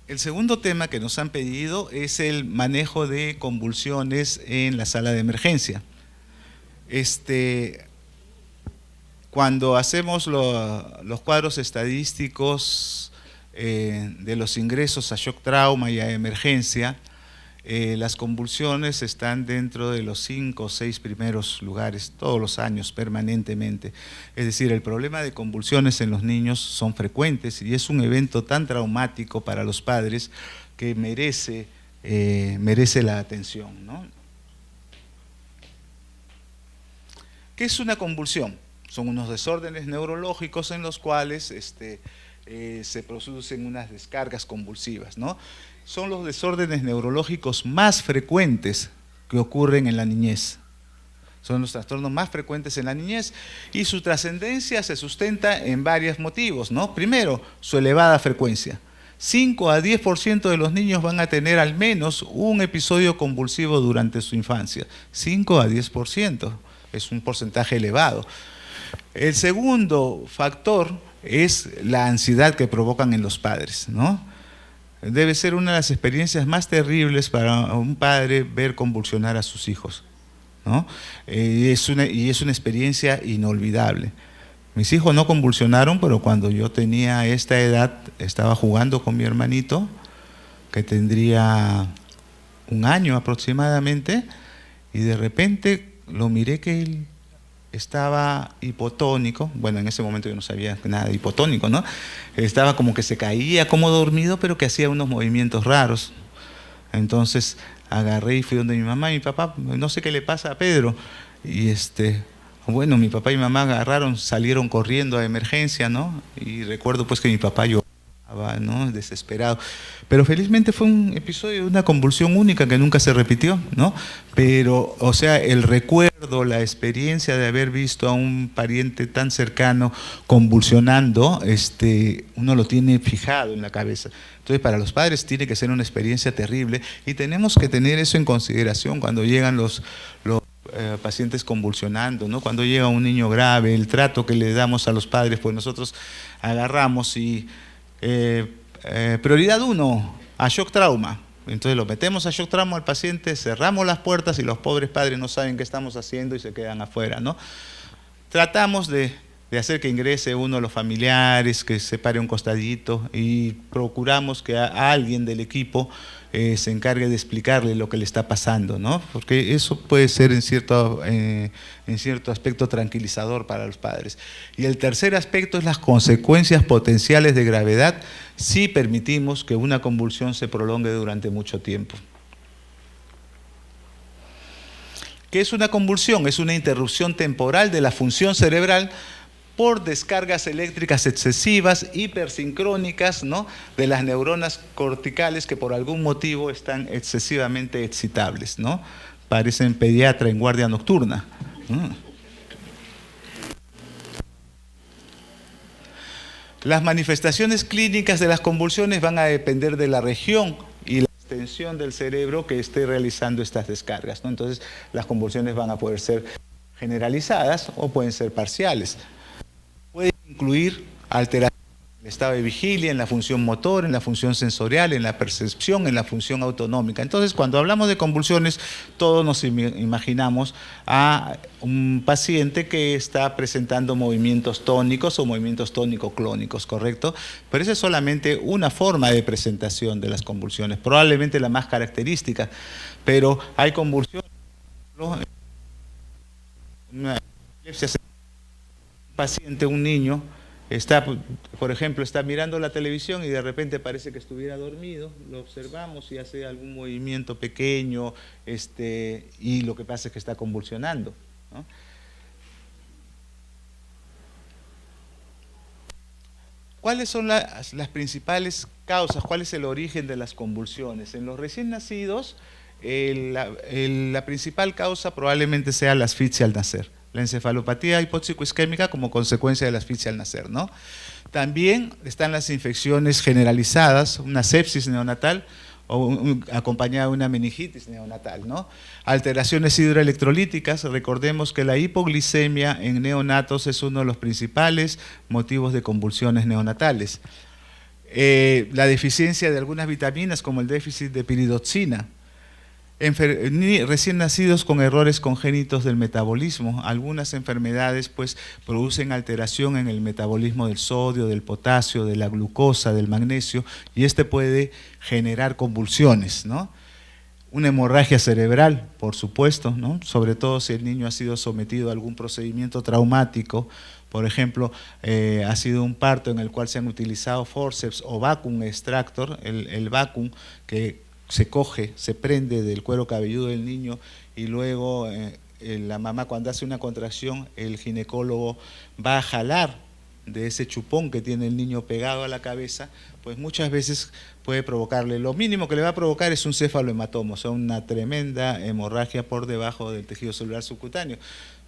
El segundo tema que nos han pedido es el manejo de convulsiones en la sala de emergencia. Cuando hacemos los cuadros estadísticos de los ingresos a shock trauma y a emergencia, las convulsiones están dentro de los 5 o 6 primeros lugares todos los años, permanentemente. Es decir, el problema de convulsiones en los niños son frecuentes y es un evento tan traumático para los padres que merece la atención, ¿no? ¿Qué es una convulsión? Son unos desórdenes neurológicos en los cuales se producen unas descargas convulsivas, ¿no? Son los desórdenes neurológicos más frecuentes que ocurren en la niñez. Son los trastornos más frecuentes en la niñez y su trascendencia se sustenta en varios motivos, ¿no? Primero, su elevada frecuencia. 5 a 10% de los niños van a tener al menos un episodio convulsivo durante su infancia. 5 a 10%, es un porcentaje elevado. El segundo factor es la ansiedad que provocan en los padres, ¿no? Debe ser una de las experiencias más terribles para un padre ver convulsionar a sus hijos, ¿no? Y es una experiencia inolvidable. Mis hijos no convulsionaron, pero cuando yo tenía esta edad, estaba jugando con mi hermanito, que tendría 1 año aproximadamente, y de repente lo miré que él estaba hipotónico. Bueno, en ese momento yo no sabía nada de hipotónico, ¿no? Estaba como que se caía, como dormido, pero que hacía unos movimientos raros. Entonces agarré y fui donde mi mamá y mi papá, no sé qué le pasa a Pedro. Y bueno, mi papá y mi mamá salieron corriendo a emergencia, ¿no? Y recuerdo pues que mi papá lloraba, ¿no? Desesperado. Pero felizmente fue un episodio de una convulsión única que nunca se repitió, ¿no? Pero, o sea, el recuerdo, la experiencia de haber visto a un pariente tan cercano convulsionando, uno lo tiene fijado en la cabeza. Entonces, para los padres tiene que ser una experiencia terrible y tenemos que tener eso en consideración cuando llegan los pacientes convulsionando, ¿no? Cuando llega un niño grave, el trato que le damos a los padres, pues nosotros agarramos y prioridad 1, a shock trauma. Entonces lo metemos a shock trauma al paciente, cerramos las puertas y los pobres padres no saben qué estamos haciendo y se quedan afuera, ¿no? Tratamos de hacer que ingrese uno de los familiares, que se pare un costadito y procuramos que a alguien del equipo se encargue de explicarle lo que le está pasando, ¿no? Porque eso puede ser en cierto aspecto tranquilizador para los padres. Y el tercer aspecto es las consecuencias potenciales de gravedad si permitimos que una convulsión se prolongue durante mucho tiempo. ¿Qué es una convulsión? Es una interrupción temporal de la función cerebral por descargas eléctricas excesivas, hipersincrónicas, ¿no? De las neuronas corticales que por algún motivo están excesivamente excitables, ¿no? Parecen pediatra en guardia nocturna. Las manifestaciones clínicas de las convulsiones van a depender de la región y la extensión del cerebro que esté realizando estas descargas, ¿no? Entonces, las convulsiones van a poder ser generalizadas o pueden ser parciales. Puede incluir alteraciones en el estado de vigilia, en la función motor, en la función sensorial, en la percepción, en la función autonómica. Entonces, cuando hablamos de convulsiones, todos nos imaginamos a un paciente que está presentando movimientos tónicos o movimientos tónico-clónicos, ¿correcto? Pero esa es solamente una forma de presentación de las convulsiones, probablemente la más característica, pero hay convulsiones, una epilepsia, paciente, un niño, por ejemplo, está mirando la televisión y de repente parece que estuviera dormido, lo observamos y hace algún movimiento pequeño, y lo que pasa es que está convulsionando, ¿no? ¿Cuáles son las principales causas? ¿Cuál es el origen de las convulsiones? En los recién nacidos, la principal causa probablemente sea la asfixia al nacer. La encefalopatía hipóxico-isquémica como consecuencia de la asfixia al nacer, ¿no? También están las infecciones generalizadas, una sepsis neonatal acompañada de una meningitis neonatal, ¿no? Alteraciones hidroelectrolíticas, recordemos que la hipoglicemia en neonatos es uno de los principales motivos de convulsiones neonatales. la deficiencia de algunas vitaminas como el déficit de piridoxina, recién nacidos con errores congénitos del metabolismo. Algunas enfermedades pues producen alteración en el metabolismo del sodio, del potasio, de la glucosa, del magnesio, y este puede generar convulsiones, ¿no? Una hemorragia cerebral, por supuesto, ¿no? Sobre todo si el niño ha sido sometido a algún procedimiento traumático. Por ejemplo, ha sido un parto en el cual se han utilizado forceps o vacuum extractor, el vacuum que se coge, se prende del cuero cabelludo del niño y luego la mamá cuando hace una contracción, el ginecólogo va a jalar de ese chupón que tiene el niño pegado a la cabeza, pues muchas veces puede provocarle, lo mínimo que le va a provocar es un céfalohematoma, o sea, una tremenda hemorragia por debajo del tejido celular subcutáneo,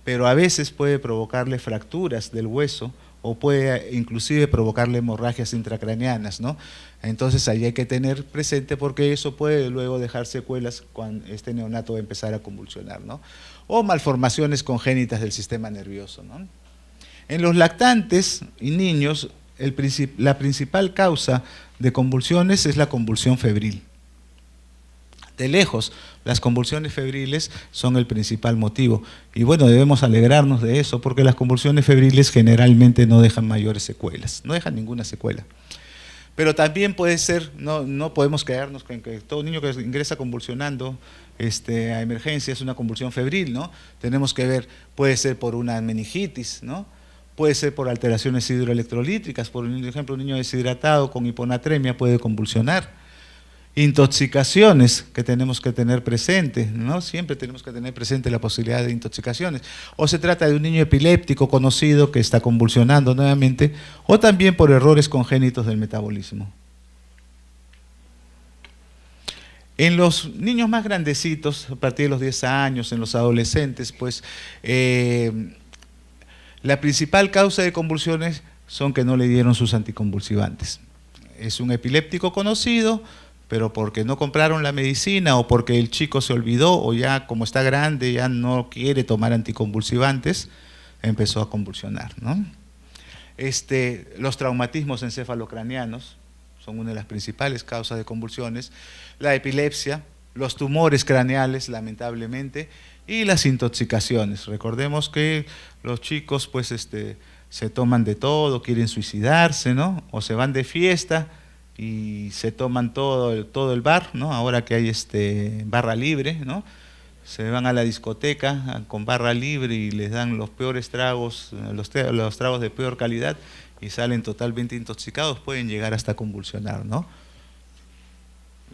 pero a veces puede provocarle fracturas del hueso o puede inclusive provocarle hemorragias intracraneanas, ¿no? Entonces ahí hay que tener presente porque eso puede luego dejar secuelas cuando este neonato va a empezar a convulsionar, ¿no? O malformaciones congénitas del sistema nervioso, ¿no? En los lactantes y niños, la principal causa de convulsiones es la convulsión febril. De lejos, las convulsiones febriles son el principal motivo. Y bueno, debemos alegrarnos de eso porque las convulsiones febriles generalmente no dejan mayores secuelas, no dejan ninguna secuela. Pero también puede ser, no podemos quedarnos con que todo niño que ingresa convulsionando a emergencia es una convulsión febril, ¿no? Tenemos que ver, puede ser por una meningitis, ¿no? Puede ser por alteraciones hidroelectrolíticas, por ejemplo, un niño deshidratado con hiponatremia puede convulsionar. Intoxicaciones que tenemos que tener presente, ¿no? Siempre tenemos que tener presente la posibilidad de intoxicaciones. O se trata de un niño epiléptico conocido que está convulsionando nuevamente, o también por errores congénitos del metabolismo. En los niños más grandecitos, a partir de los 10 años, en los adolescentes, pues la principal causa de convulsiones son que no le dieron sus anticonvulsivantes. Es un epiléptico conocido, pero porque no compraron la medicina o porque el chico se olvidó o ya como está grande ya no quiere tomar anticonvulsivantes, empezó a convulsionar, ¿no? Los traumatismos encefalocraneanos son una de las principales causas de convulsiones, la epilepsia, los tumores craneales lamentablemente y las intoxicaciones. Recordemos que los chicos pues se toman de todo, quieren suicidarse, ¿no? O se van de fiesta y se toman todo el bar, ¿no? Ahora que hay barra libre, ¿no? Se van a la discoteca con barra libre y les dan los peores tragos, los tragos de peor calidad y salen totalmente intoxicados, pueden llegar hasta convulsionar, ¿no?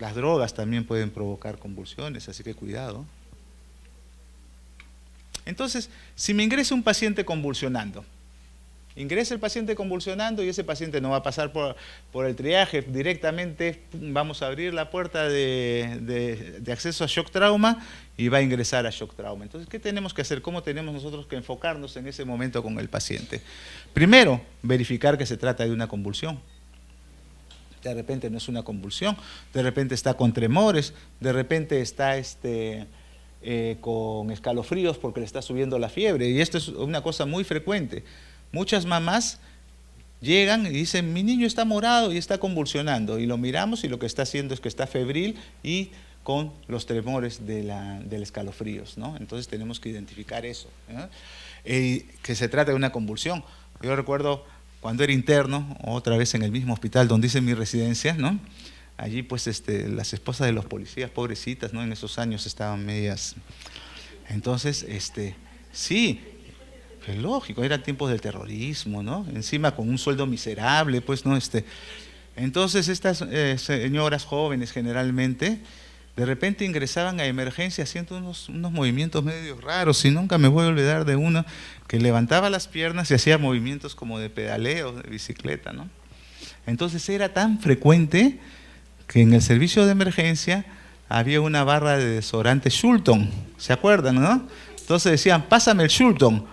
Las drogas también pueden provocar convulsiones, así que cuidado. Entonces, si me ingresa un paciente convulsionando, ingresa el paciente convulsionando y ese paciente no va a pasar por el triaje, directamente vamos a abrir la puerta de acceso a shock trauma y va a ingresar a shock trauma. Entonces, ¿qué tenemos que hacer? ¿Cómo tenemos nosotros que enfocarnos en ese momento con el paciente? Primero, verificar que se trata de una convulsión. De repente no es una convulsión, de repente está con tremores, de repente está con escalofríos porque le está subiendo la fiebre, y esto es una cosa muy frecuente. Muchas mamás llegan y dicen, mi niño está morado y está convulsionando, y lo miramos y lo que está haciendo es que está febril y con los tremores del escalofríos, ¿no? Entonces tenemos que identificar eso, ¿no? Que se trata de una convulsión. Yo recuerdo cuando era interno, otra vez en el mismo hospital donde hice mi residencia, ¿no? Allí pues las esposas de los policías, pobrecitas, ¿no? En esos años estaban medias. Entonces, sí, es lógico, eran tiempos del terrorismo, ¿no? Encima con un sueldo miserable, pues, ¿no? Entonces estas señoras jóvenes generalmente, de repente ingresaban a emergencia haciendo unos movimientos medio raros, y nunca me voy a olvidar de una que levantaba las piernas y hacía movimientos como de pedaleo, de bicicleta, ¿no? Entonces era tan frecuente que en el servicio de emergencia había una barra de desodorante Shulton, ¿se acuerdan, no? Entonces decían, pásame el Shulton,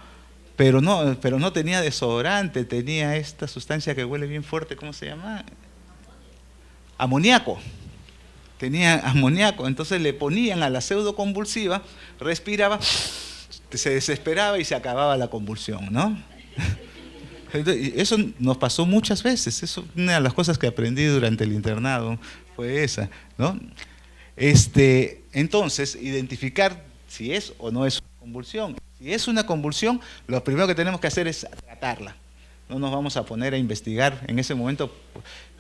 pero no tenía desodorante, tenía esta sustancia que huele bien fuerte, ¿cómo se llama? Amoníaco. Tenía amoníaco, entonces le ponían a la pseudoconvulsiva, respiraba, se desesperaba y se acababa la convulsión, ¿no? Y eso nos pasó muchas veces. Eso, una de las cosas que aprendí durante el internado fue esa, ¿no? Entonces, identificar si es o no es una convulsión. Si es una convulsión, lo primero que tenemos que hacer es tratarla. No nos vamos a poner a investigar en ese momento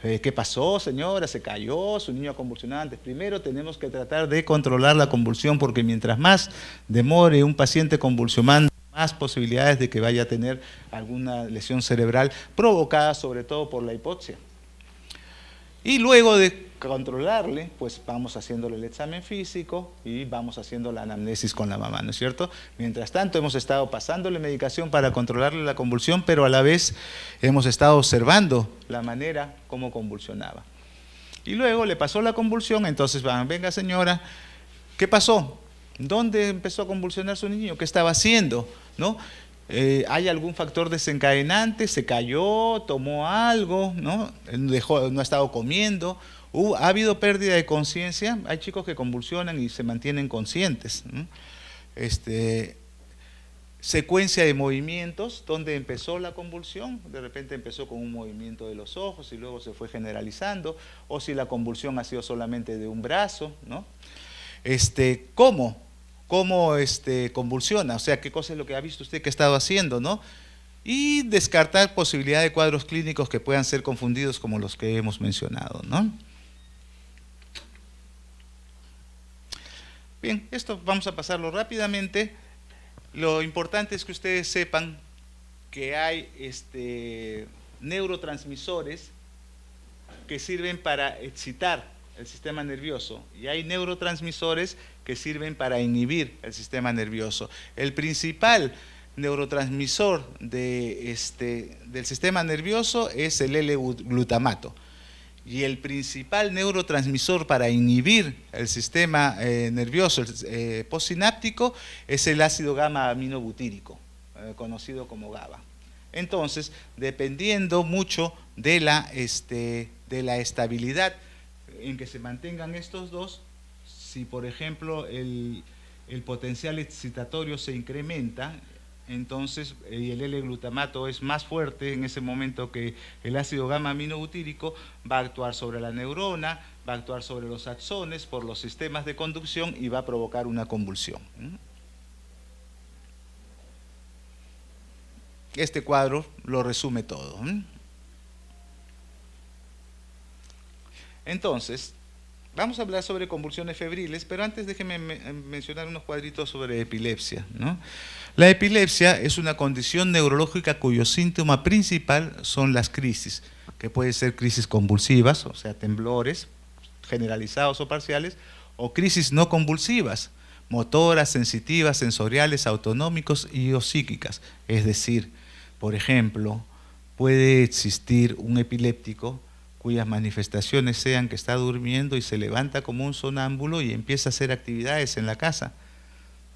qué pasó, señora, se cayó, su niño convulsionaba antes. Primero tenemos que tratar de controlar la convulsión, porque mientras más demore un paciente convulsionando, más posibilidades de que vaya a tener alguna lesión cerebral provocada sobre todo por la hipoxia. Y luego de controlarle, pues vamos haciéndole el examen físico y vamos haciendo la anamnesis con la mamá, ¿no es cierto? Mientras tanto, hemos estado pasándole medicación para controlarle la convulsión, pero a la vez hemos estado observando la manera como convulsionaba. Y luego le pasó la convulsión, entonces van, venga señora, ¿qué pasó? ¿Dónde empezó a convulsionar su niño? ¿Qué estaba haciendo? ¿No? ¿Hay algún factor desencadenante? ¿Se cayó? ¿Tomó algo? ¿No? ¿No ha estado comiendo? ¿Ha habido pérdida de conciencia? Hay chicos que convulsionan y se mantienen conscientes, ¿no? Secuencia de movimientos, ¿dónde empezó la convulsión? De repente empezó con un movimiento de los ojos y luego se fue generalizando, o si la convulsión ha sido solamente de un brazo, ¿no? ¿Cómo convulsiona? O sea, ¿qué cosa es lo que ha visto usted que ha estado haciendo, ¿no? Y descartar posibilidad de cuadros clínicos que puedan ser confundidos como los que hemos mencionado, ¿no? Bien, esto vamos a pasarlo rápidamente. Lo importante es que ustedes sepan que hay neurotransmisores que sirven para excitar el sistema nervioso y hay neurotransmisores que sirven para inhibir el sistema nervioso. El principal neurotransmisor del sistema nervioso es el L-glutamato y el principal neurotransmisor para inhibir el sistema nervioso postsináptico es el ácido gamma-aminobutírico, conocido como GABA. Entonces, dependiendo mucho de la estabilidad en que se mantengan estos dos, si por ejemplo el potencial excitatorio se incrementa, entonces el L-glutamato es más fuerte en ese momento que el ácido gamma-aminobutírico, va a actuar sobre la neurona, va a actuar sobre los axones por los sistemas de conducción y va a provocar una convulsión. Este cuadro lo resume todo. Entonces, vamos a hablar sobre convulsiones febriles, pero antes déjenme mencionar unos cuadritos sobre epilepsia, ¿no? La epilepsia es una condición neurológica cuyo síntoma principal son las crisis, que pueden ser crisis convulsivas, o sea, temblores generalizados o parciales, o crisis no convulsivas, motoras, sensitivas, sensoriales, autonómicos y o psíquicas. Es decir, por ejemplo, puede existir un epiléptico cuyas manifestaciones sean que está durmiendo y se levanta como un sonámbulo y empieza a hacer actividades en la casa.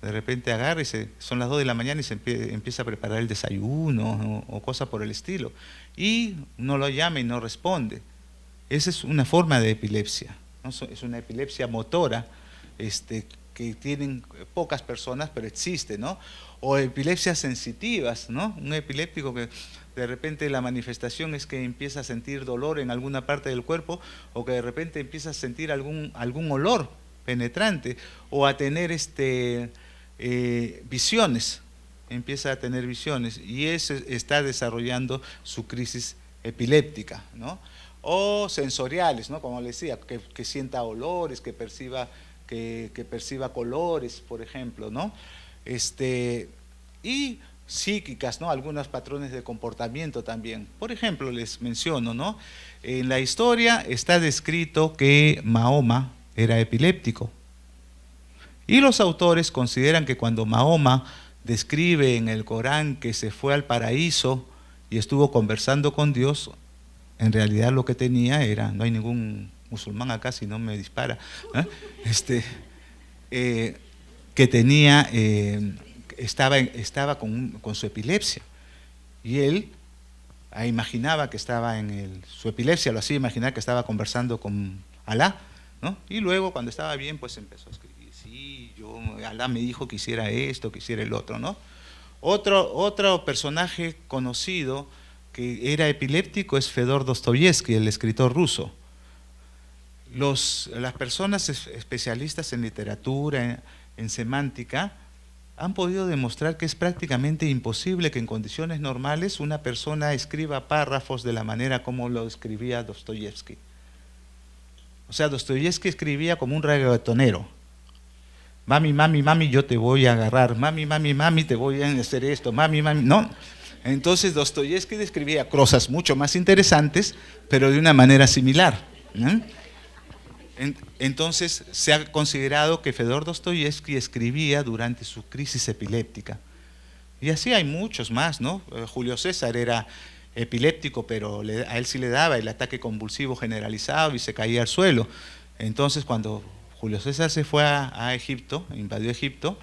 De repente agarra y son las 2 de la mañana y se empieza a preparar el desayuno o cosas por el estilo. Y uno lo llama y no responde. Esa es una forma de epilepsia, ¿no? Es una epilepsia motora que tienen pocas personas, pero existe, ¿no? O epilepsias sensitivas, ¿no? Un epiléptico que de repente la manifestación es que empieza a sentir dolor en alguna parte del cuerpo o que de repente empieza a sentir algún olor penetrante o a tener visiones, empieza a tener visiones y eso está desarrollando su crisis epiléptica, ¿no? O sensoriales, ¿no? Como les decía, que sienta olores, que perciba colores, por ejemplo, ¿no? Y psíquicas, ¿no? Algunos patrones de comportamiento también. Por ejemplo, les menciono, ¿no? En la historia está descrito que Mahoma era epiléptico. Y los autores consideran que cuando Mahoma describe en el Corán que se fue al paraíso y estuvo conversando con Dios, en realidad lo que tenía era, no hay ningún musulmán acá si no me dispara, que tenía, estaba con su epilepsia y él imaginaba que estaba su epilepsia lo hacía imaginar que estaba conversando con Alá, ¿no? Y luego cuando estaba bien pues empezó a escribir, sí, Alá me dijo que hiciera esto, que hiciera el otro, ¿no? Otro personaje conocido que era epiléptico es Fedor Dostoyevsky, el escritor ruso. Las personas especialistas en literatura, en semántica, han podido demostrar que es prácticamente imposible que en condiciones normales una persona escriba párrafos de la manera como lo escribía Dostoyevsky. O sea, Dostoyevsky escribía como un reggaetonero. Mami, mami, mami, yo te voy a agarrar. Mami, mami, mami, te voy a hacer esto. Mami, mami, no. Entonces Dostoyevsky describía cosas mucho más interesantes, pero de una manera similar, ¿no? Entonces se ha considerado que Fedor Dostoyevsky escribía durante su crisis epiléptica. Y así hay muchos más, ¿no? Julio César era epiléptico, pero a él sí le daba el ataque convulsivo generalizado y se caía al suelo. Entonces cuando Julio César se fue a Egipto, invadió Egipto,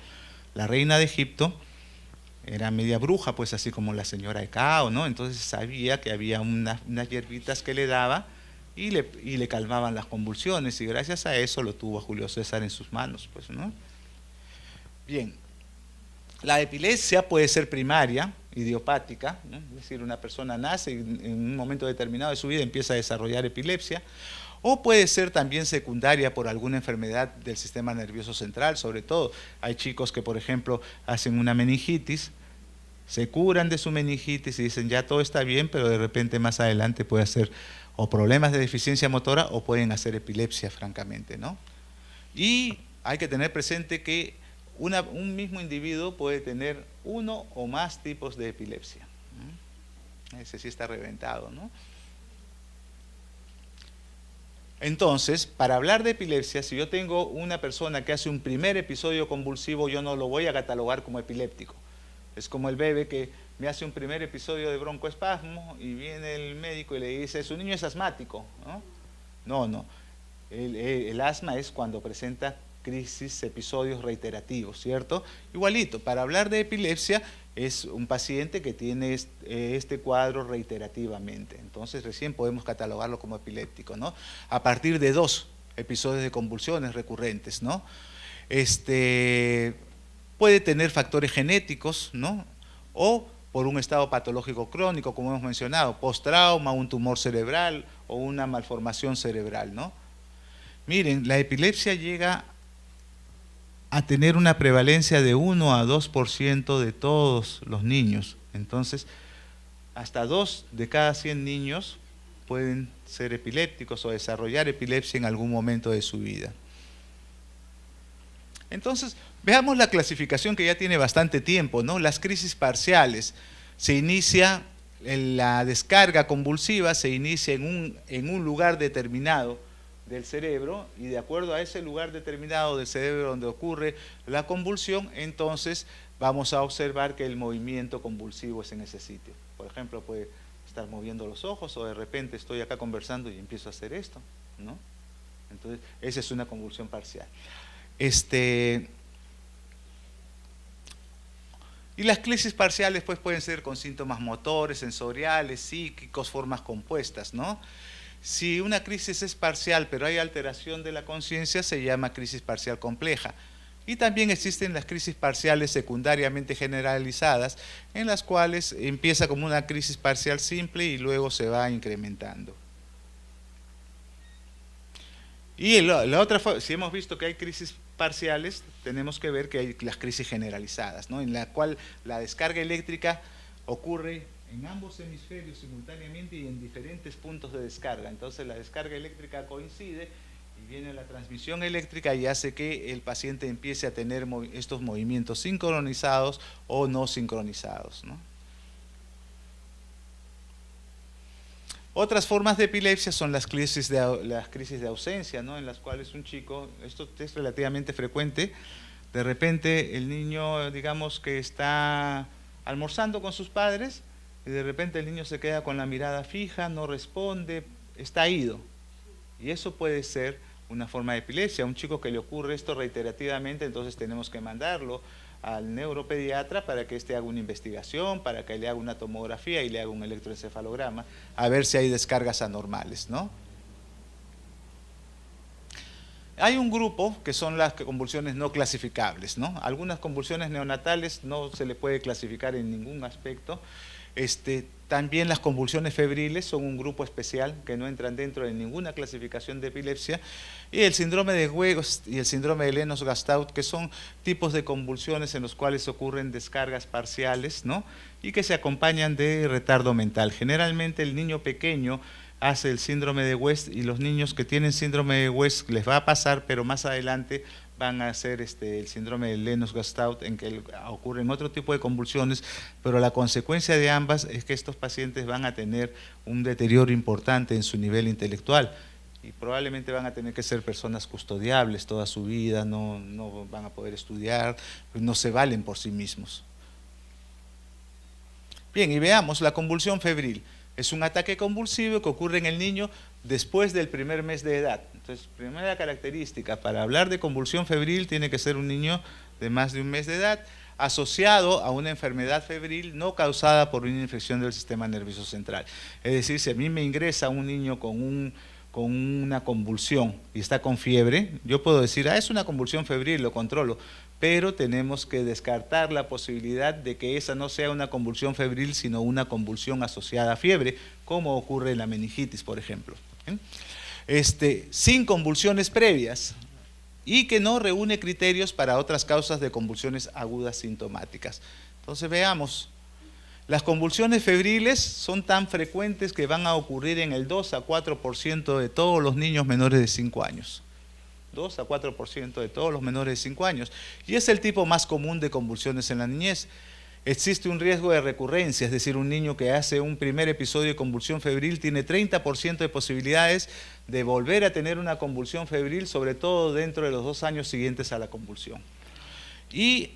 la reina de Egipto era media bruja, pues así como la señora de Cao, ¿no? Entonces sabía que había unas hierbitas que le daba y le calmaban las convulsiones, y gracias a eso lo tuvo a Julio César en sus manos, pues, ¿no? Bien, la epilepsia puede ser primaria, idiopática, ¿no? Es decir, una persona nace y en un momento determinado de su vida empieza a desarrollar epilepsia, o puede ser también secundaria por alguna enfermedad del sistema nervioso central. Sobre todo hay chicos que, por ejemplo, hacen una meningitis, se curan de su meningitis y dicen ya todo está bien, pero de repente más adelante puede hacer o problemas de deficiencia motora o pueden hacer epilepsia, francamente, ¿no? Y hay que tener presente que un mismo individuo puede tener uno o más tipos de epilepsia. Ese sí está reventado, ¿no? Entonces, para hablar de epilepsia, si yo tengo una persona que hace un primer episodio convulsivo, yo no lo voy a catalogar como epiléptico. Es como el bebé que me hace un primer episodio de broncoespasmo y viene el médico y le dice, su niño es asmático, ¿no? No, no. El asma es cuando presenta crisis, episodios reiterativos, ¿cierto? Igualito, para hablar de epilepsia es un paciente que tiene este cuadro reiterativamente. Entonces recién podemos catalogarlo como epiléptico, ¿no? A partir de 2 episodios de convulsiones recurrentes, ¿no? Puede tener factores genéticos, ¿no? O por un estado patológico crónico, como hemos mencionado, postrauma, un tumor cerebral o una malformación cerebral, ¿no? Miren, la epilepsia llega a tener una prevalencia de 1 a 2% de todos los niños. Entonces, hasta 2 de cada 100 niños pueden ser epilépticos o desarrollar epilepsia en algún momento de su vida. Entonces, veamos la clasificación que ya tiene bastante tiempo, ¿no? Las crisis parciales. Se inicia, la descarga convulsiva se inicia en un lugar determinado del cerebro, y de acuerdo a ese lugar determinado del cerebro donde ocurre la convulsión, entonces vamos a observar que el movimiento convulsivo es en ese sitio. Por ejemplo, puede estar moviendo los ojos, o de repente estoy acá conversando y empiezo a hacer esto, ¿no? Entonces, esa es una convulsión parcial. Y las crisis parciales pues pueden ser con síntomas motores, sensoriales, psíquicos, formas compuestas, ¿no? Si una crisis es parcial pero hay alteración de la conciencia, se llama crisis parcial compleja. Y también existen las crisis parciales secundariamente generalizadas, en las cuales empieza como una crisis parcial simple y luego se va incrementando. Y la otra, si hemos visto que hay crisis parciales, tenemos que ver que hay las crisis generalizadas, ¿no? En la cual la descarga eléctrica ocurre en ambos hemisferios simultáneamente y en diferentes puntos de descarga. Entonces la descarga eléctrica coincide y viene la transmisión eléctrica y hace que el paciente empiece a tener estos movimientos sincronizados o no sincronizados, ¿no? Otras formas de epilepsia son las crisis de ausencia, ¿no? En las cuales un chico, esto es relativamente frecuente, de repente el niño, digamos que está almorzando con sus padres, y de repente el niño se queda con la mirada fija, no responde, está ido. Y eso puede ser una forma de epilepsia. A un chico que le ocurre esto reiterativamente, entonces tenemos que mandarlo al neuropediatra para que éste haga una investigación, para que le haga una tomografía y le haga un electroencefalograma, a ver si hay descargas anormales, ¿no? Hay un grupo que son las convulsiones no clasificables, ¿no? Algunas convulsiones neonatales no se le puede clasificar en ningún aspecto. También las convulsiones febriles son un grupo especial que no entran dentro de ninguna clasificación de epilepsia. Y el síndrome de West y el síndrome de Lennox-Gastaut, que son tipos de convulsiones en los cuales ocurren descargas parciales, ¿no? Y que se acompañan de retardo mental. Generalmente el niño pequeño hace el síndrome de West y los niños que tienen síndrome de West les va a pasar, pero más adelante van a hacer el síndrome de Lennox-Gastaut, en que ocurren otro tipo de convulsiones, pero la consecuencia de ambas es que estos pacientes van a tener un deterioro importante en su nivel intelectual y probablemente van a tener que ser personas custodiables toda su vida, no van a poder estudiar, no se valen por sí mismos. Bien, y veamos la convulsión febril. Es un ataque convulsivo que ocurre en el niño después del primer mes de edad. Entonces, primera característica, para hablar de convulsión febril tiene que ser un niño de más de un mes de edad, asociado a una enfermedad febril no causada por una infección del sistema nervioso central. Es decir, si a mí me ingresa un niño con una convulsión y está con fiebre, yo puedo decir, es una convulsión febril, lo controlo, pero tenemos que descartar la posibilidad de que esa no sea una convulsión febril, sino una convulsión asociada a fiebre, como ocurre en la meningitis, por ejemplo. Sin convulsiones previas y que no reúne criterios para otras causas de convulsiones agudas sintomáticas. Entonces veamos, las convulsiones febriles son tan frecuentes que van a ocurrir en el 2 a 4% de todos los niños menores de 5 años. 2 a 4% de todos los menores de 5 años. Y es el tipo más común de convulsiones en la niñez. Existe un riesgo de recurrencia, es decir, un niño que hace un primer episodio de convulsión febril tiene 30% de posibilidades de volver a tener una convulsión febril, sobre todo dentro de los 2 años siguientes a la convulsión. Y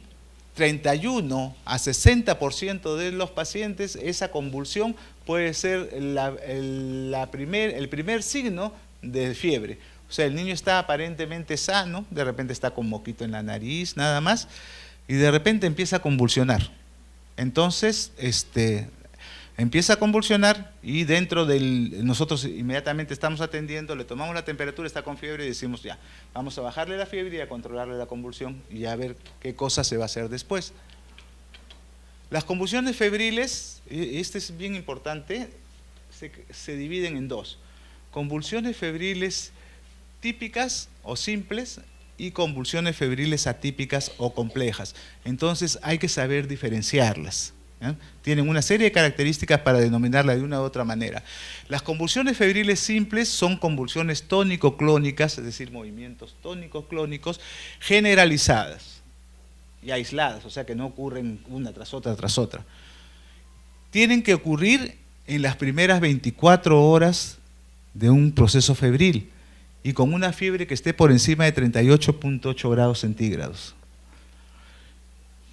31 a 60% de los pacientes, esa convulsión puede ser el primer signo de fiebre. O sea, el niño está aparentemente sano, de repente está con moquito en la nariz, nada más, y de repente empieza a convulsionar. Entonces, empieza a convulsionar y nosotros inmediatamente estamos atendiendo, le tomamos la temperatura, está con fiebre y decimos ya, vamos a bajarle la fiebre y a controlarle la convulsión y a ver qué cosa se va a hacer después. Las convulsiones febriles, es bien importante, se dividen en dos. Convulsiones febriles típicas o simples y convulsiones febriles atípicas o complejas. Entonces hay que saber diferenciarlas. Tienen una serie de características para denominarla de una u otra manera. Las convulsiones febriles simples son convulsiones tónico-clónicas, es decir, movimientos tónico-clónicos generalizadas y aisladas, o sea que no ocurren una tras otra. Tienen que ocurrir en las primeras 24 horas de un proceso febril y con una fiebre que esté por encima de 38.8 grados centígrados.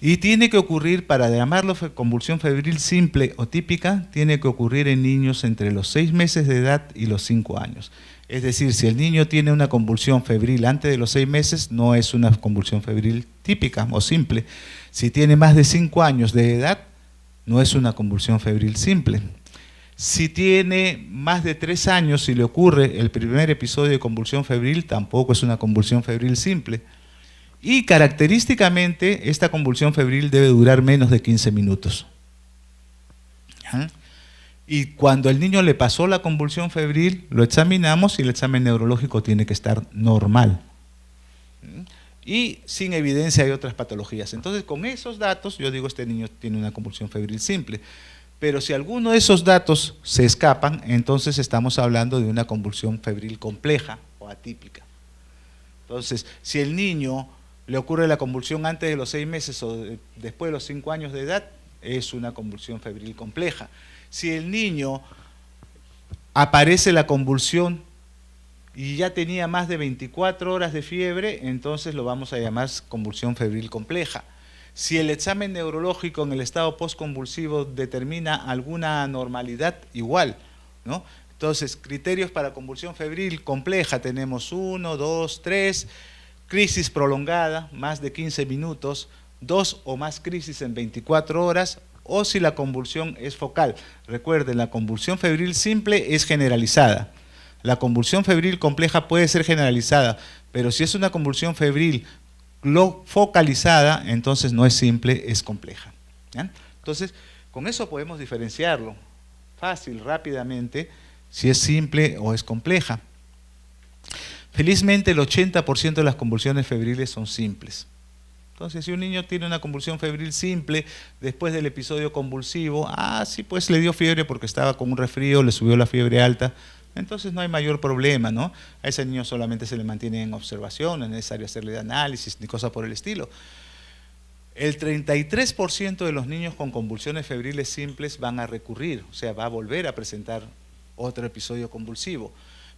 Y tiene que ocurrir, para llamarlo convulsión febril simple o típica, tiene que ocurrir en niños entre los 6 meses de edad y los 5 años. Es decir, si el niño tiene una convulsión febril antes de los 6 meses, no es una convulsión febril típica o simple. Si tiene más de 5 años de edad, no es una convulsión febril simple. Si tiene más de 3 años y le ocurre el primer episodio de convulsión febril, tampoco es una convulsión febril simple. Y característicamente, esta convulsión febril debe durar menos de 15 minutos. Y cuando el niño le pasó la convulsión febril, lo examinamos y el examen neurológico tiene que estar normal. Y sin evidencia de otras patologías. Entonces, con esos datos, yo digo, este niño tiene una convulsión febril simple. Pero si alguno de esos datos se escapan, entonces estamos hablando de una convulsión febril compleja o atípica. Entonces, si el niño le ocurre la convulsión antes de los 6 meses o después de los 5 años de edad, es una convulsión febril compleja. Si el niño aparece la convulsión y ya tenía más de 24 horas de fiebre, entonces lo vamos a llamar convulsión febril compleja. Si el examen neurológico en el estado postconvulsivo determina alguna anormalidad, igual, ¿no? Entonces, criterios para convulsión febril compleja tenemos 1, 2, 3, crisis prolongada, más de 15 minutos, 2 o más crisis en 24 horas, o si la convulsión es focal. Recuerden, la convulsión febril simple es generalizada. La convulsión febril compleja puede ser generalizada, pero si es una convulsión febril focalizada, entonces no es simple, es compleja. ¿Ya? Entonces, Con eso podemos diferenciarlo fácil, rápidamente, si es simple o es compleja. Felizmente el 80% de las convulsiones febriles son simples. Entonces, si un niño tiene una convulsión febril simple después del episodio convulsivo, sí, pues le dio fiebre porque estaba con un resfrío, le subió la fiebre alta, entonces no hay mayor problema, ¿no? A ese niño solamente se le mantiene en observación, no es necesario hacerle análisis ni cosa por el estilo. El 33% de los niños con convulsiones febriles simples van a recurrir, o sea, va a volver a presentar otro episodio convulsivo.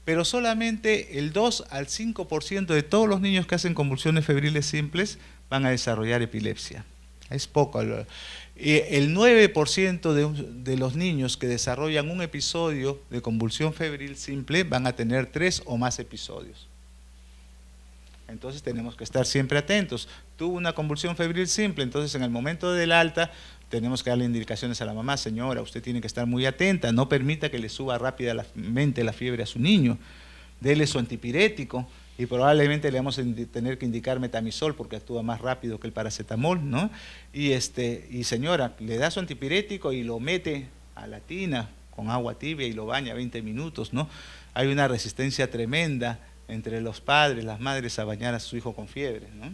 Pero solamente el 2 al 5% de todos los niños que hacen convulsiones febriles simples van a desarrollar epilepsia. Es poco. El 9% de los niños que desarrollan un episodio de convulsión febril simple van a tener 3 o más episodios. Entonces tenemos que estar siempre atentos. Tuvo una convulsión febril simple, entonces en el momento del alta tenemos que darle indicaciones a la mamá: señora, usted tiene que estar muy atenta, no permita que le suba rápidamente la fiebre a su niño, dele su antipirético y probablemente le vamos a tener que indicar metamizol porque actúa más rápido que el paracetamol, ¿no? Y señora, le da su antipirético y lo mete a la tina con agua tibia y lo baña 20 minutos, ¿no? Hay una resistencia tremenda entre los padres, las madres, a bañar a su hijo con fiebre, ¿no?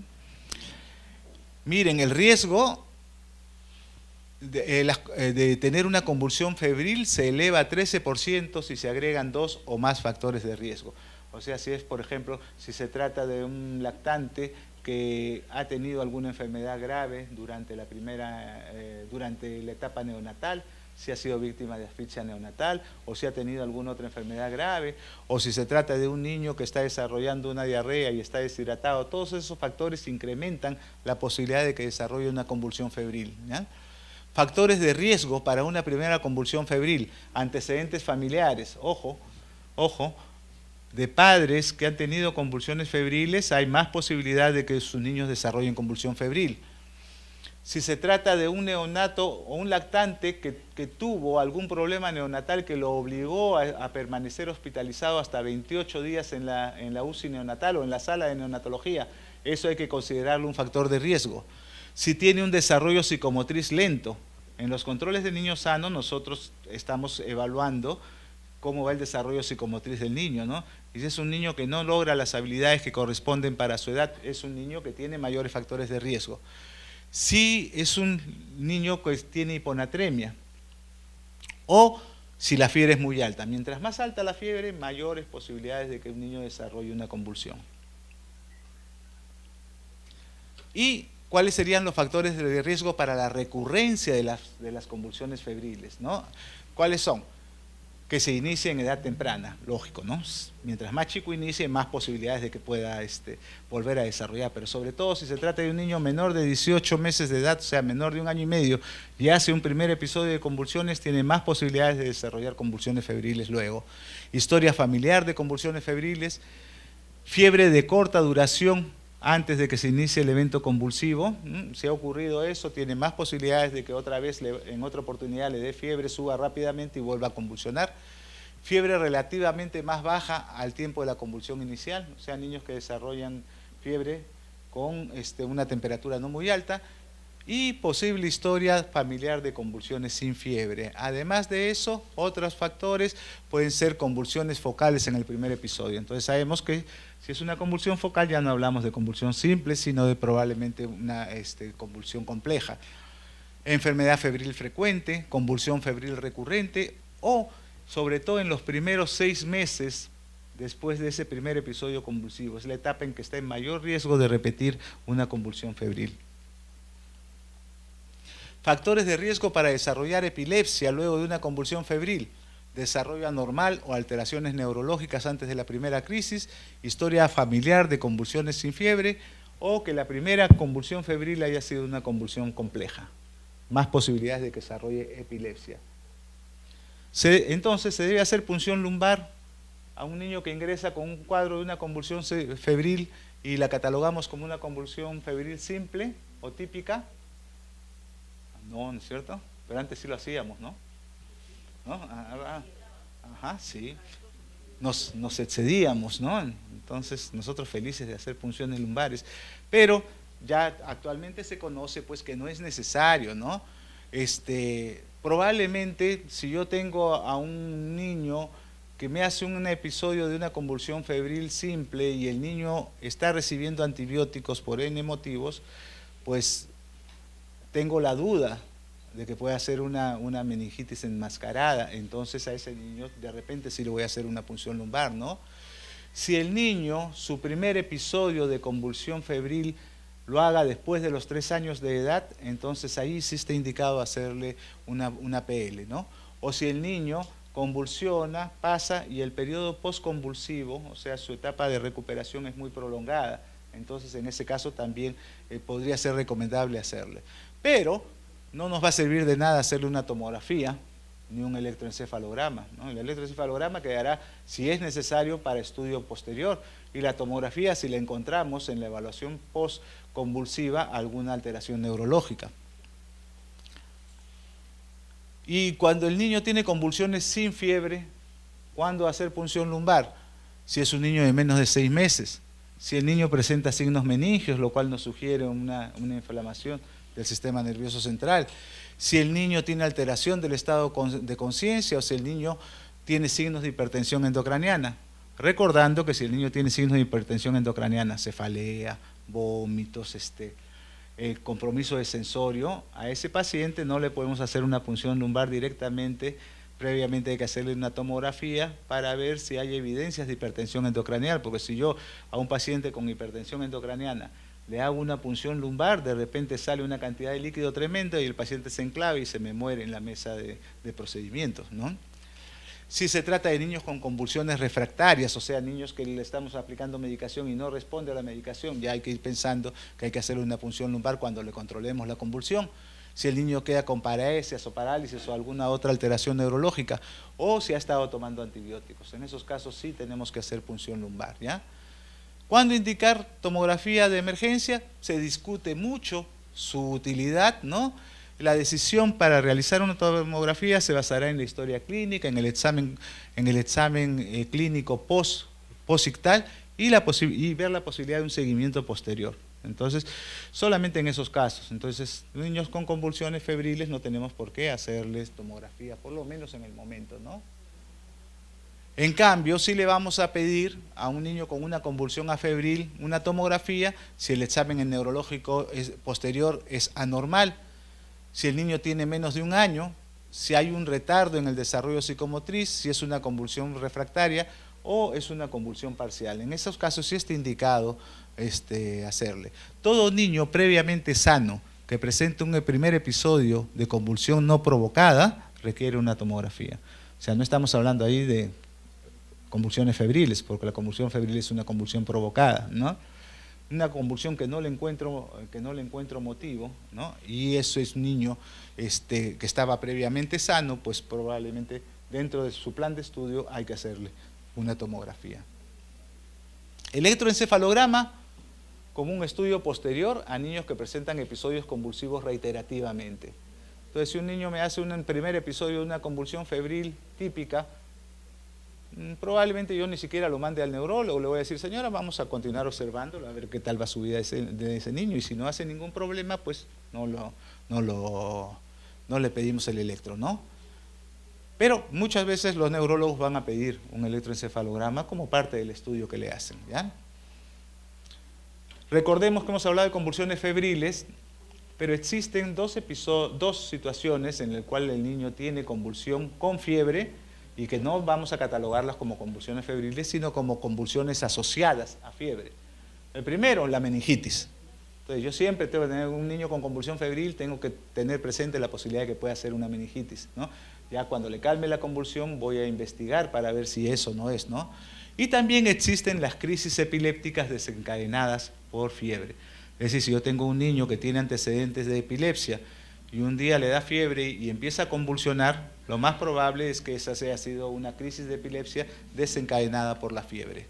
Miren, el riesgo de tener una convulsión febril se eleva a 13% si se agregan 2 o más factores de riesgo. O sea, si es, por ejemplo, si se trata de un lactante que ha tenido alguna enfermedad grave durante la etapa neonatal, si ha sido víctima de asfixia neonatal, o si ha tenido alguna otra enfermedad grave, o si se trata de un niño que está desarrollando una diarrea y está deshidratado, todos esos factores incrementan la posibilidad de que desarrolle una convulsión febril, ¿ya? Factores de riesgo para una primera convulsión febril: antecedentes familiares. Ojo, de padres que han tenido convulsiones febriles hay más posibilidad de que sus niños desarrollen convulsión febril. Si se trata de un neonato o un lactante que tuvo algún problema neonatal que lo obligó a permanecer hospitalizado hasta 28 días en la UCI neonatal o en la sala de neonatología, eso hay que considerarlo un factor de riesgo. Si tiene un desarrollo psicomotriz lento, en los controles de niños sanos nosotros estamos evaluando cómo va el desarrollo psicomotriz del niño, ¿no? Y si es un niño que no logra las habilidades que corresponden para su edad, es un niño que tiene mayores factores de riesgo. Si es un niño que tiene hiponatremia o si la fiebre es muy alta. Mientras más alta la fiebre, mayores posibilidades de que un niño desarrolle una convulsión. ¿Y cuáles serían los factores de riesgo para la recurrencia de las convulsiones febriles, ¿no? ¿Cuáles son? Que se inicie en edad temprana, lógico, ¿no? Mientras más chico inicie, más posibilidades de que pueda volver a desarrollar, pero sobre todo si se trata de un niño menor de 18 meses de edad, o sea, menor de 1 año y medio, y hace un primer episodio de convulsiones, tiene más posibilidades de desarrollar convulsiones febriles luego. Historia familiar de convulsiones febriles, fiebre de corta duración antes de que se inicie el evento convulsivo. Si ha ocurrido eso, tiene más posibilidades de que otra vez, en otra oportunidad, le dé fiebre, suba rápidamente y vuelva a convulsionar. Fiebre relativamente más baja al tiempo de la convulsión inicial, o sea, niños que desarrollan fiebre con una temperatura no muy alta, y posible historia familiar de convulsiones sin fiebre. Además de eso, otros factores pueden ser convulsiones focales en el primer episodio. Entonces sabemos que si es una convulsión focal ya no hablamos de convulsión simple, sino de probablemente una convulsión compleja. Enfermedad febril frecuente, convulsión febril recurrente o, sobre todo en los primeros 6 meses después de ese primer episodio convulsivo. Es la etapa en que está en mayor riesgo de repetir una convulsión febril. Factores de riesgo para desarrollar epilepsia luego de una convulsión febril: desarrollo anormal o alteraciones neurológicas antes de la primera crisis, historia familiar de convulsiones sin fiebre o que la primera convulsión febril haya sido una convulsión compleja. Más posibilidades de que desarrolle epilepsia. Entonces se debe hacer punción lumbar a un niño que ingresa con un cuadro de una convulsión febril y la catalogamos como una convulsión febril simple o típica. No, ¿no es cierto? Pero antes sí lo hacíamos, ¿no? Ajá, sí. Nos excedíamos, ¿no? Entonces nosotros felices de hacer punciones lumbares, pero ya actualmente se conoce pues que no es necesario, ¿no? probablemente si yo tengo a un niño que me hace un episodio de una convulsión febril simple y el niño está recibiendo antibióticos por N motivos, pues tengo la duda de que pueda ser una meningitis enmascarada, entonces a ese niño de repente sí le voy a hacer una punción lumbar, ¿no? Si el niño, su primer episodio de convulsión febril lo haga después de los 3 años de edad, entonces ahí sí está indicado hacerle una PL, ¿no? O si el niño convulsiona, pasa y el periodo postconvulsivo, o sea, su etapa de recuperación es muy prolongada, entonces en ese caso también podría ser recomendable hacerle. Pero no nos va a servir de nada hacerle una tomografía ni un electroencefalograma, ¿no? El electroencefalograma quedará, si es necesario, para estudio posterior, y la tomografía si la encontramos en la evaluación postconvulsiva alguna alteración neurológica. Y cuando el niño tiene convulsiones sin fiebre, ¿cuándo hacer punción lumbar? Si es un niño de menos de 6 meses, si el niño presenta signos meningios, lo cual nos sugiere una inflamación del sistema nervioso central, si el niño tiene alteración del estado de conciencia o si el niño tiene signos de hipertensión endocraniana. Recordando que si el niño tiene signos de hipertensión endocraniana, cefalea, vómitos, compromiso de sensorio, a ese paciente no le podemos hacer una punción lumbar directamente, previamente hay que hacerle una tomografía para ver si hay evidencias de hipertensión endocranial, porque si yo a un paciente con hipertensión endocraniana le hago una punción lumbar, de repente sale una cantidad de líquido tremenda y el paciente se enclava y se me muere en la mesa de procedimientos, ¿no? Si se trata de niños con convulsiones refractarias, o sea, niños que le estamos aplicando medicación y no responde a la medicación, ya hay que ir pensando que hay que hacerle una punción lumbar cuando le controlemos la convulsión. Si el niño queda con paresias o parálisis o alguna otra alteración neurológica, o si ha estado tomando antibióticos. En esos casos sí tenemos que hacer punción lumbar, ¿ya? ¿Cuándo indicar tomografía de emergencia? Se discute mucho su utilidad, ¿no? La decisión para realizar una tomografía se basará en la historia clínica, en el examen clínico post-ictal y ver la posibilidad de un seguimiento posterior. Entonces, solamente en esos casos. Entonces, niños con convulsiones febriles no tenemos por qué hacerles tomografía, por lo menos en el momento, ¿no? En cambio, sí le vamos a pedir a un niño con una convulsión afebril una tomografía si el examen neurológico posterior es anormal, si el niño tiene menos de 1 año, si hay un retardo en el desarrollo psicomotriz, si es una convulsión refractaria o es una convulsión parcial. En esos casos sí está indicado hacerle. Todo niño previamente sano que presente un primer episodio de convulsión no provocada requiere una tomografía. O sea, no estamos hablando ahí de convulsiones febriles, porque la convulsión febril es una convulsión provocada, ¿no? Una convulsión que no le encuentro motivo, ¿no? Y eso es un niño que estaba previamente sano, pues probablemente dentro de su plan de estudio hay que hacerle una tomografía. Electroencefalograma como un estudio posterior a niños que presentan episodios convulsivos reiterativamente. Entonces, si un niño me hace un primer episodio de una convulsión febril típica, probablemente yo ni siquiera lo mande al neurólogo, le voy a decir, señora, vamos a continuar observándolo, a ver qué tal va su vida de ese niño, y si no hace ningún problema, pues no le pedimos el electro, ¿no? Pero muchas veces los neurólogos van a pedir un electroencefalograma como parte del estudio que le hacen, ¿ya? Recordemos que hemos hablado de convulsiones febriles, pero existen dos situaciones en las cuales el niño tiene convulsión con fiebre y que no vamos a catalogarlas como convulsiones febriles, sino como convulsiones asociadas a fiebre. El primero, la meningitis. Entonces, yo siempre tengo que tener un niño con convulsión febril, tengo que tener presente la posibilidad de que pueda ser una meningitis, ¿no? Ya cuando le calme la convulsión voy a investigar para ver si eso no es, ¿no? Y también existen las crisis epilépticas desencadenadas por fiebre. Es decir, si yo tengo un niño que tiene antecedentes de epilepsia y un día le da fiebre y empieza a convulsionar, lo más probable es que esa haya sido una crisis de epilepsia desencadenada por la fiebre.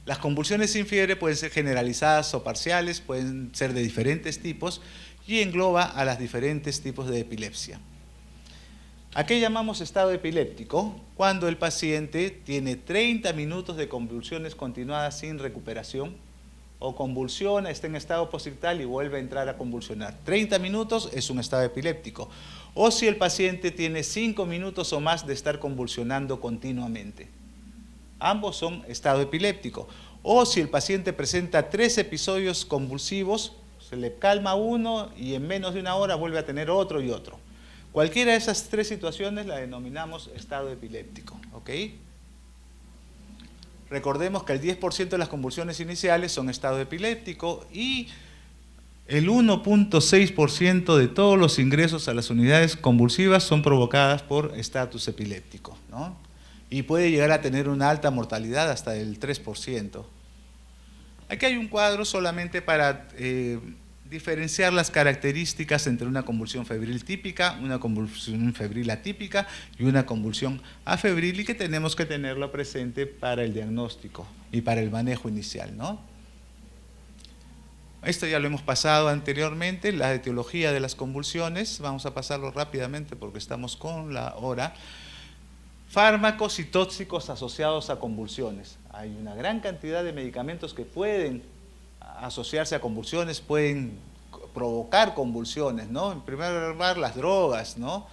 Las convulsiones sin fiebre pueden ser generalizadas o parciales, pueden ser de diferentes tipos y engloba a los diferentes tipos de epilepsia. ¿A qué llamamos estado epiléptico? Cuando el paciente tiene 30 minutos de convulsiones continuadas sin recuperación, o convulsiona, está en estado postictal y vuelve a entrar a convulsionar. 30 minutos es un estado epiléptico. O si el paciente tiene 5 minutos o más de estar convulsionando continuamente. Ambos son estado epiléptico. O si el paciente presenta 3 episodios convulsivos, se le calma uno y en menos de una hora vuelve a tener otro y otro. Cualquiera de esas 3 situaciones la denominamos estado epiléptico. ¿Ok? Recordemos que el 10% de las convulsiones iniciales son estado epiléptico y el 1.6% de todos los ingresos a las unidades convulsivas son provocadas por estatus epiléptico, ¿no? Y puede llegar a tener una alta mortalidad hasta el 3%. Aquí hay un cuadro solamente para diferenciar las características entre una convulsión febril típica, una convulsión febril atípica y una convulsión afebril, y que tenemos que tenerlo presente para el diagnóstico y para el manejo inicial, ¿no? Esto ya lo hemos pasado anteriormente, la etiología de las convulsiones. Vamos a pasarlo rápidamente porque estamos con la hora. Fármacos y tóxicos asociados a convulsiones. Hay una gran cantidad de medicamentos que pueden asociarse a convulsiones, pueden provocar convulsiones, ¿no? En primer lugar, las drogas, ¿no?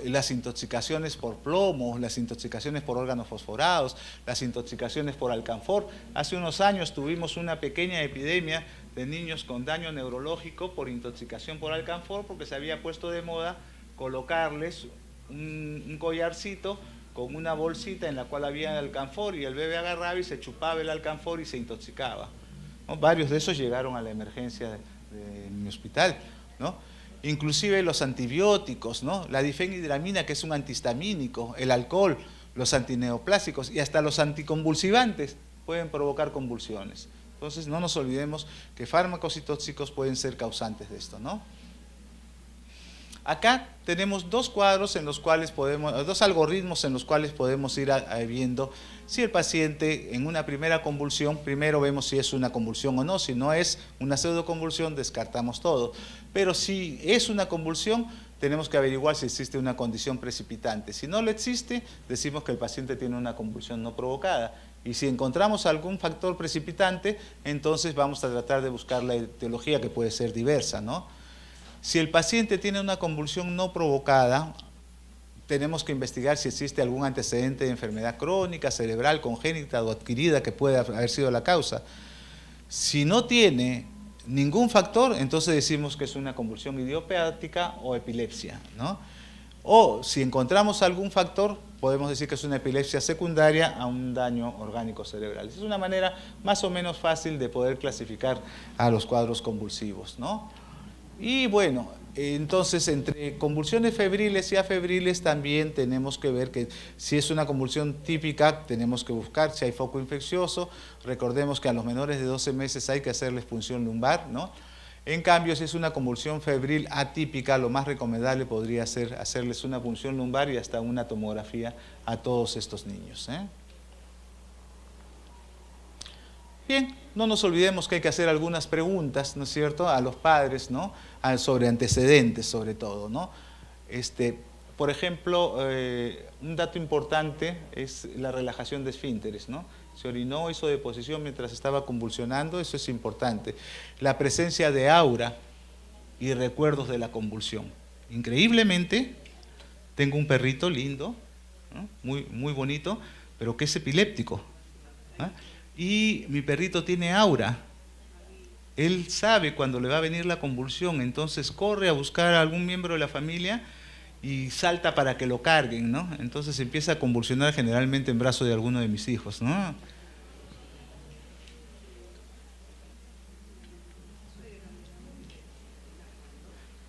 Las intoxicaciones por plomo, las intoxicaciones por órganos fosforados, las intoxicaciones por alcanfor. Hace unos años tuvimos una pequeña epidemia de niños con daño neurológico por intoxicación por alcanfor, porque se había puesto de moda colocarles un collarcito con una bolsita en la cual había alcanfor, y el bebé agarraba y se chupaba el alcanfor y se intoxicaba, ¿no? Varios de esos llegaron a la emergencia de mi hospital, ¿no? Inclusive los antibióticos, ¿no? La difenhidramina, que es un antihistamínico, el alcohol, los antineoplásicos y hasta los anticonvulsivantes pueden provocar convulsiones. Entonces no nos olvidemos que fármacos y tóxicos pueden ser causantes de esto, ¿no? Acá tenemos 2 cuadros en los cuales podemos, 2 algoritmos en los cuales podemos ir viendo si el paciente en una primera convulsión, primero vemos si es una convulsión o no. Si no es una pseudoconvulsión, descartamos todo. Pero si es una convulsión, tenemos que averiguar si existe una condición precipitante. Si no lo existe, decimos que el paciente tiene una convulsión no provocada. Y si encontramos algún factor precipitante, entonces vamos a tratar de buscar la etiología, que puede ser diversa, ¿no? Si el paciente tiene una convulsión no provocada, tenemos que investigar si existe algún antecedente de enfermedad crónica, cerebral, congénita o adquirida que pueda haber sido la causa. Si no tiene ningún factor, entonces decimos que es una convulsión idiopática o epilepsia, ¿no? O si encontramos algún factor, podemos decir que es una epilepsia secundaria a un daño orgánico cerebral. Es una manera más o menos fácil de poder clasificar a los cuadros convulsivos, ¿no? Y bueno, entonces entre convulsiones febriles y afebriles también tenemos que ver que si es una convulsión típica, tenemos que buscar si hay foco infeccioso. Recordemos que a los menores de 12 meses hay que hacerles punción lumbar, ¿no? En cambio, si es una convulsión febril atípica, lo más recomendable podría ser hacerles una punción lumbar y hasta una tomografía a todos estos niños, ¿eh? Bien, no nos olvidemos que hay que hacer algunas preguntas, ¿no es cierto?, a los padres, ¿no?, sobre antecedentes sobre todo, ¿no? Por ejemplo, un dato importante es la relajación de esfínteres, ¿no? Se orinó, hizo deposición mientras estaba convulsionando, eso es importante. La presencia de aura y recuerdos de la convulsión. Increíblemente, tengo un perrito lindo, ¿no?, muy bonito, pero que es epiléptico, ¿no? Y mi perrito tiene aura. Él sabe cuando le va a venir la convulsión, entonces corre a buscar a algún miembro de la familia y salta para que lo carguen, ¿no? Entonces empieza a convulsionar generalmente en brazos de alguno de mis hijos, ¿no?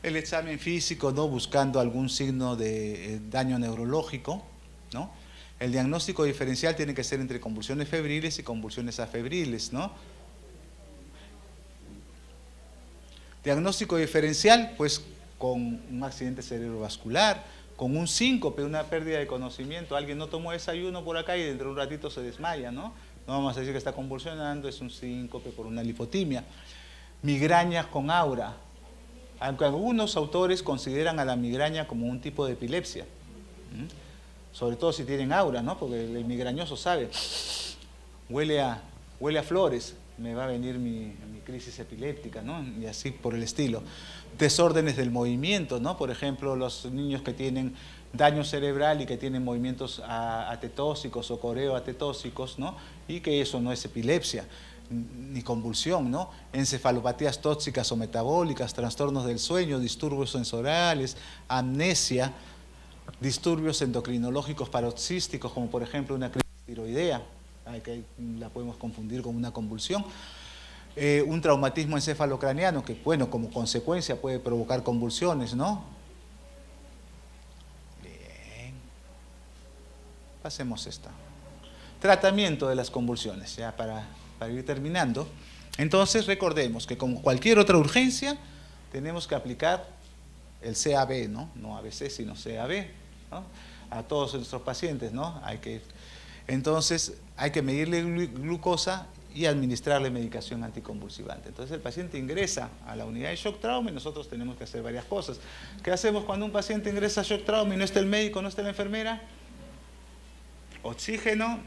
El examen físico, ¿no?, buscando algún signo de daño neurológico, ¿no? El diagnóstico diferencial tiene que ser entre convulsiones febriles y convulsiones afebriles, ¿no? Diagnóstico diferencial, pues con un accidente cerebrovascular, con un síncope, una pérdida de conocimiento. Alguien no tomó desayuno por acá y dentro de un ratito se desmaya, ¿no? No vamos a decir que está convulsionando, es un síncope por una lipotimia. Migrañas con aura. Aunque algunos autores consideran a la migraña como un tipo de epilepsia, sobre todo si tienen aura, ¿no? Porque el migrañoso sabe, huele a flores, me va a venir mi crisis epiléptica, ¿no? Y así por el estilo. Desórdenes del movimiento, ¿no? Por ejemplo, los niños que tienen daño cerebral y que tienen movimientos atetóxicos o coreoatetóxicos, ¿no? Y que eso no es epilepsia ni convulsión, ¿no? Encefalopatías tóxicas o metabólicas, trastornos del sueño, disturbios sensoriales, amnesia, disturbios endocrinológicos paroxísticos, como por ejemplo una crisis tiroidea, que la podemos confundir con una convulsión. Un traumatismo encefalocraniano que, bueno, como consecuencia puede provocar convulsiones, ¿no? Bien. Pasemos esta. Tratamiento de las convulsiones, ya para ir terminando. Entonces, recordemos que como cualquier otra urgencia, tenemos que aplicar el CAB, ¿no? No ABC, sino CAB, ¿no? A todos nuestros pacientes, ¿no? Entonces, hay que medirle glucosa y administrarle medicación anticonvulsivante. Entonces el paciente ingresa a la unidad de shock trauma y nosotros tenemos que hacer varias cosas. ¿Qué hacemos cuando un paciente ingresa a shock trauma y no está el médico, no está la enfermera? Oxígeno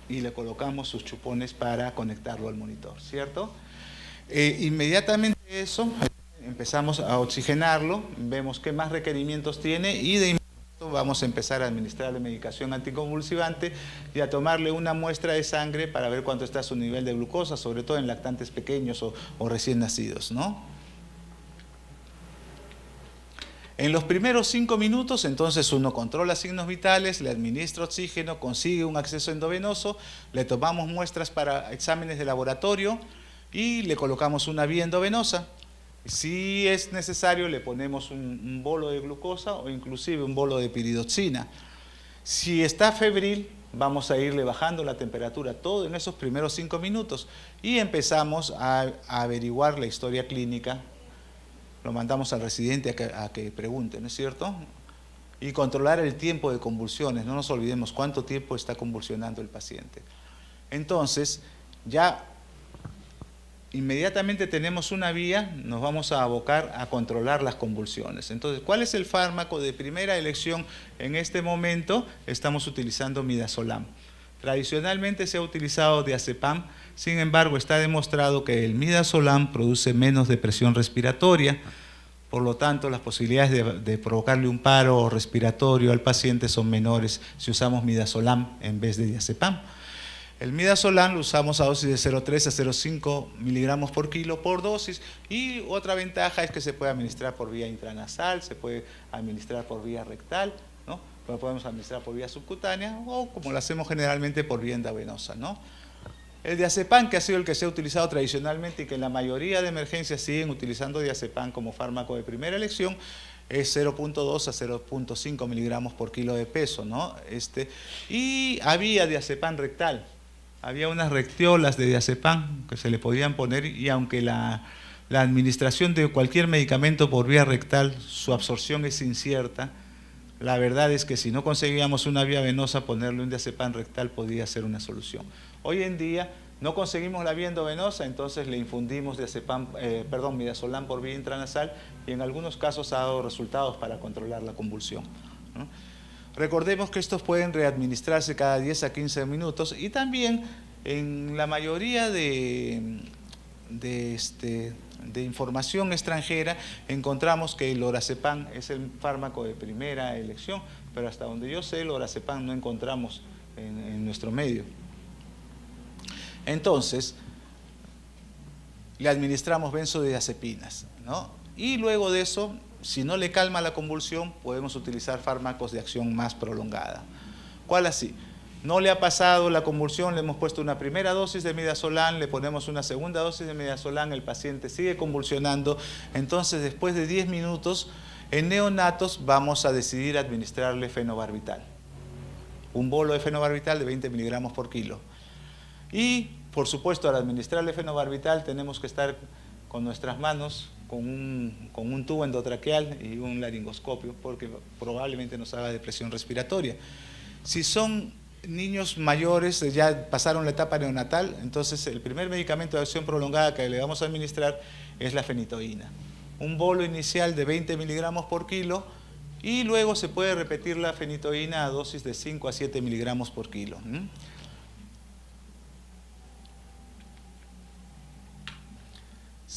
y le colocamos sus chupones para conectarlo al monitor, ¿cierto? Inmediatamente eso, empezamos a oxigenarlo, vemos qué más requerimientos tiene y de inmediato vamos a empezar a administrarle medicación anticonvulsivante y a tomarle una muestra de sangre para ver cuánto está su nivel de glucosa, sobre todo en lactantes pequeños o recién nacidos, ¿no? En los primeros 5 minutos, entonces uno controla signos vitales, le administra oxígeno, consigue un acceso endovenoso, le tomamos muestras para exámenes de laboratorio y le colocamos una vía endovenosa. Si es necesario, le ponemos un bolo de glucosa o inclusive un bolo de piridoxina. Si está febril, vamos a irle bajando la temperatura todo en esos primeros 5 minutos y empezamos a averiguar la historia clínica. Lo mandamos al residente a que pregunte, ¿no es cierto? Y controlar el tiempo de convulsiones. No nos olvidemos cuánto tiempo está convulsionando el paciente. Entonces, ya inmediatamente tenemos una vía, nos vamos a abocar a controlar las convulsiones. Entonces, ¿cuál es el fármaco de primera elección en este momento? Estamos utilizando midazolam. Tradicionalmente se ha utilizado diazepam, sin embargo está demostrado que el midazolam produce menos depresión respiratoria, por lo tanto las posibilidades de provocarle un paro respiratorio al paciente son menores si usamos midazolam en vez de diazepam. El midazolam lo usamos a dosis de 0,3 a 0,5 miligramos por kilo por dosis y otra ventaja es que se puede administrar por vía intranasal, se puede administrar por vía rectal, ¿no? Lo podemos administrar por vía subcutánea o como lo hacemos generalmente por vía endovenosa, ¿no? El diazepam, que ha sido el que se ha utilizado tradicionalmente y que en la mayoría de emergencias siguen utilizando diazepam como fármaco de primera elección, es 0,2 a 0,5 miligramos por kilo de peso, ¿no? Y había diazepam rectal. Había unas rectiolas de diazepam que se le podían poner y aunque la administración de cualquier medicamento por vía rectal, su absorción es incierta, la verdad es que si no conseguíamos una vía venosa, ponerle un diazepam rectal podía ser una solución. Hoy en día no conseguimos la vía endovenosa, entonces le infundimos midazolam por vía intranasal y en algunos casos ha dado resultados para controlar la convulsión, ¿no? Recordemos que estos pueden readministrarse cada 10 a 15 minutos y también en la mayoría de información extranjera encontramos que el lorazepam es el fármaco de primera elección, pero hasta donde yo sé el lorazepam no encontramos en nuestro medio. Entonces, le administramos benzodiazepinas, ¿no? Y luego de eso, si no le calma la convulsión, podemos utilizar fármacos de acción más prolongada. ¿Cuál así? No le ha pasado la convulsión, le hemos puesto una primera dosis de midazolam, le ponemos una segunda dosis de midazolam, el paciente sigue convulsionando, entonces después de 10 minutos, en neonatos vamos a decidir administrarle fenobarbital. Un bolo de fenobarbital de 20 miligramos por kilo. Y, por supuesto, al administrarle fenobarbital tenemos que estar con nuestras manos con un tubo endotraqueal y un laringoscopio, porque probablemente nos haga depresión respiratoria. Si son niños mayores, ya pasaron la etapa neonatal, entonces el primer medicamento de acción prolongada que le vamos a administrar es la fenitoína. Un bolo inicial de 20 miligramos por kilo y luego se puede repetir la fenitoína a dosis de 5 a 7 miligramos por kilo.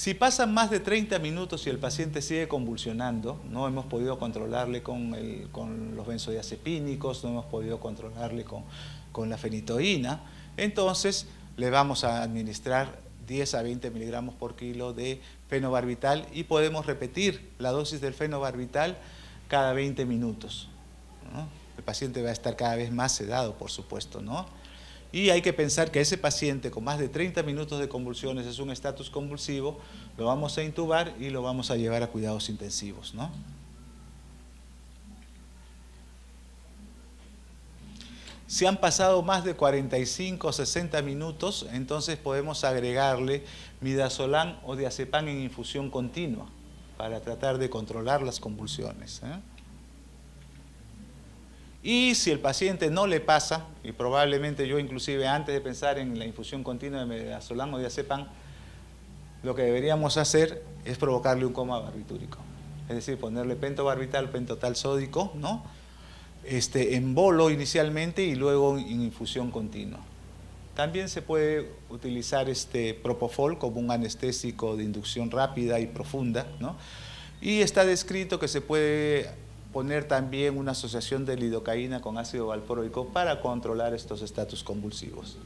Si pasan más de 30 minutos y el paciente sigue convulsionando, no hemos podido controlarle con los benzodiazepínicos, no hemos podido controlarle con la fenitoína, entonces le vamos a administrar 10 a 20 miligramos por kilo de fenobarbital y podemos repetir la dosis del fenobarbital cada 20 minutos, ¿no? El paciente va a estar cada vez más sedado, por supuesto, ¿no? Y hay que pensar que ese paciente con más de 30 minutos de convulsiones es un estatus convulsivo, lo vamos a intubar y lo vamos a llevar a cuidados intensivos, ¿no? Si han pasado más de 45 o 60 minutos, entonces podemos agregarle midazolam o diazepam en infusión continua para tratar de controlar las convulsiones, ¿eh? Y si el paciente no le pasa, y probablemente yo inclusive antes de pensar en la infusión continua de midazolam o diazepam, lo que deberíamos hacer es provocarle un coma barbitúrico. Es decir, ponerle pentobarbital, pentotal sódico, ¿no? En bolo inicialmente y luego en infusión continua. También se puede utilizar propofol como un anestésico de inducción rápida y profunda, ¿no? Y está descrito que se puede poner también una asociación de lidocaína con ácido valproico para controlar estos estatus convulsivos.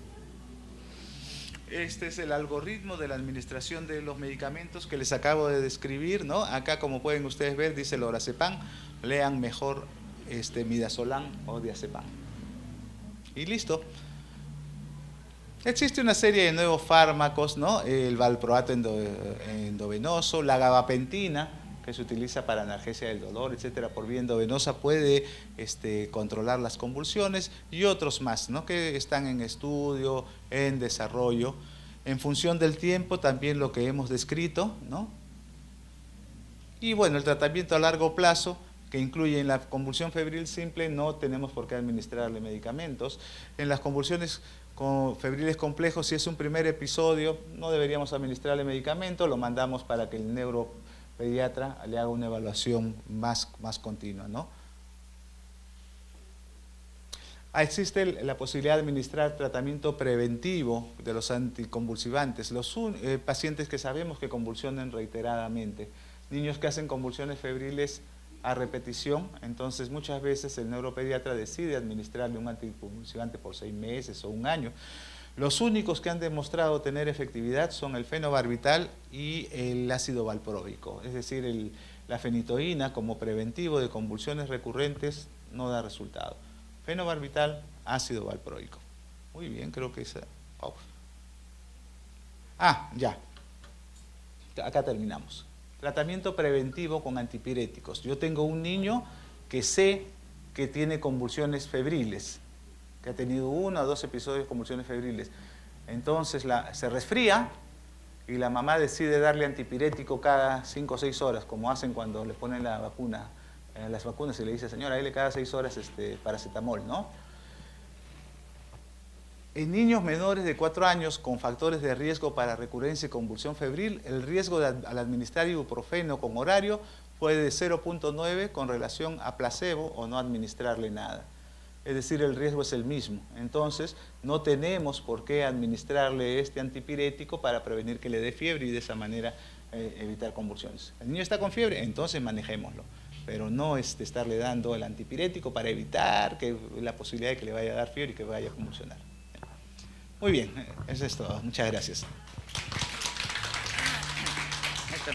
Este es el algoritmo de la administración de los medicamentos que les acabo de describir, ¿no? Acá, como pueden ustedes ver, dice lorazepam, lean mejor midazolam o diazepam. Y listo. Existe una serie de nuevos fármacos, ¿no? El valproato endovenoso, la gabapentina, que se utiliza para analgesia del dolor, etcétera, por vía endovenosa, puede controlar las convulsiones, y otros más, ¿no? Que están en estudio, en desarrollo, en función del tiempo, también lo que hemos descrito, ¿no? Y bueno, el tratamiento a largo plazo, que incluye en la convulsión febril simple, no tenemos por qué administrarle medicamentos. En las convulsiones febriles complejos, si es un primer episodio, no deberíamos administrarle medicamento, lo mandamos para que el neuropediatra le haga una evaluación más continua, ¿no? Existe la posibilidad de administrar tratamiento preventivo de los anticonvulsivantes. Los pacientes que sabemos que convulsionan reiteradamente, niños que hacen convulsiones febriles a repetición, entonces muchas veces el neuropediatra decide administrarle un anticonvulsivante por 6 meses o 1 año. Los únicos que han demostrado tener efectividad son el fenobarbital y el ácido valproico, es decir, la fenitoína como preventivo de convulsiones recurrentes no da resultado. Fenobarbital, ácido valproico. Muy bien, creo que esa... Oh. Ya. Acá terminamos. Tratamiento preventivo con antipiréticos. Yo tengo un niño que sé que tiene convulsiones febriles, que ha tenido 1 o 2 episodios de convulsiones febriles. Entonces se resfría y la mamá decide darle antipirético cada 5 o 6 horas, como hacen cuando le ponen la vacuna, las vacunas, y le dice, señora, dale cada 6 horas paracetamol, ¿no? En niños menores de 4 años con factores de riesgo para recurrencia y convulsión febril, el riesgo al administrar ibuprofeno con horario fue de 0.9 con relación a placebo o no administrarle nada. Es decir, el riesgo es el mismo. Entonces, no tenemos por qué administrarle este antipirético para prevenir que le dé fiebre y de esa manera evitar convulsiones. El niño está con fiebre, entonces manejémoslo, pero no estarle dando el antipirético para evitar la posibilidad de que le vaya a dar fiebre y que vaya a convulsionar. Muy bien, eso es todo. Muchas gracias.